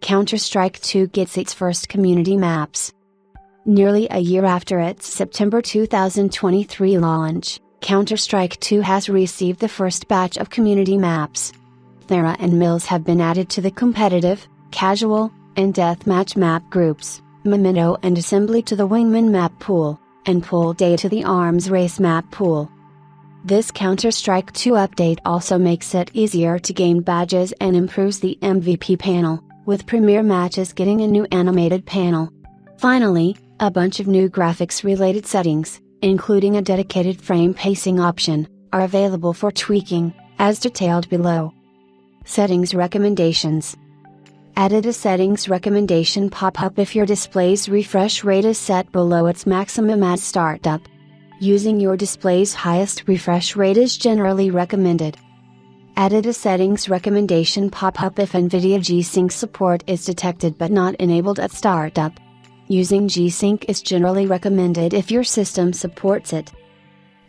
Counter-Strike 2 gets its first community maps. Nearly a year after its September 2023 launch, Counter-Strike 2 has received the first batch of community maps. Thera and Mills have been added to the competitive, casual, and deathmatch map groups, Memento and Assembly to the Wingman map pool, and Pool Day to the Arms Race map pool. This Counter-Strike 2 update also makes it easier to gain badges and improves the MVP panel, with premier matches getting a new animated panel. Finally, a bunch of new graphics-related settings, including a dedicated frame pacing option, are available for tweaking, as detailed below. Settings recommendations. Added a settings recommendation pop-up if your display's refresh rate is set below its maximum at startup. Using your display's highest refresh rate is generally recommended. Added a settings recommendation pop-up if NVIDIA G-Sync support is detected but not enabled at startup. Using G-Sync is generally recommended if your system supports it.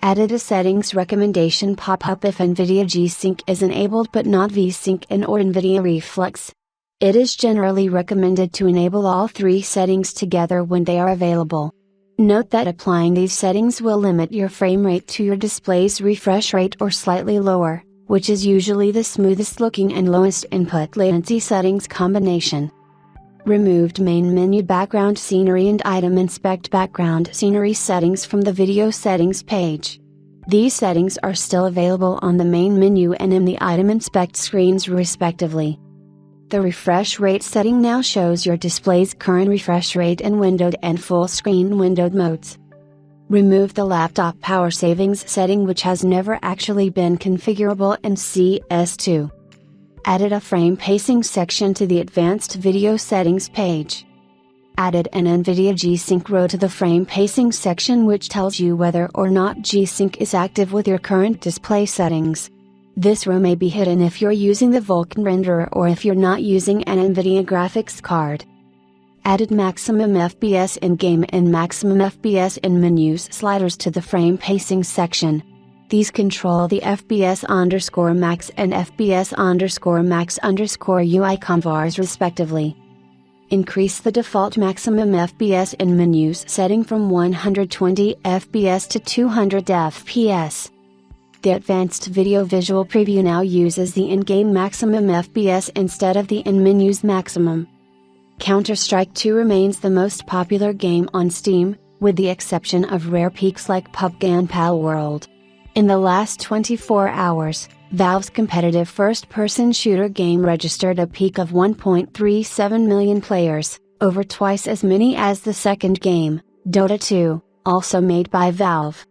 Added a settings recommendation pop-up if NVIDIA G-Sync is enabled but not V-Sync and/or NVIDIA Reflex. It is generally recommended to enable all three settings together when they are available. Note that applying these settings will limit your frame rate to your display's refresh rate or slightly lower, which is usually the smoothest looking and lowest input latency settings combination. Removed main menu background scenery and item inspect background scenery settings from the video settings page. These settings are still available on the main menu and in the item inspect screens respectively. The refresh rate setting now shows your display's current refresh rate in windowed and full screen windowed modes. Remove the laptop power savings setting, which has never actually been configurable in CS2. Added a frame pacing section to the advanced video settings page. Added an NVIDIA G-Sync row to the frame pacing section, which tells you whether or not G-Sync is active with your current display settings. This row may be hidden if you're using the Vulkan renderer or if you're not using an NVIDIA graphics card. Added maximum FPS in game and maximum FPS in menus sliders to the frame pacing section. These control the FPS_max and FPS_max_UI convars respectively. Increase the default maximum FPS in menus setting from 120 FPS to 200 FPS. The advanced video visual preview now uses the in-game maximum FPS instead of the in-menus maximum. Counter-Strike 2 remains the most popular game on Steam, with the exception of rare peaks like PUBG and Palworld. In the last 24 hours, Valve's competitive first-person shooter game registered a peak of 1.37 million players, over twice as many as the second game, Dota 2, also made by Valve.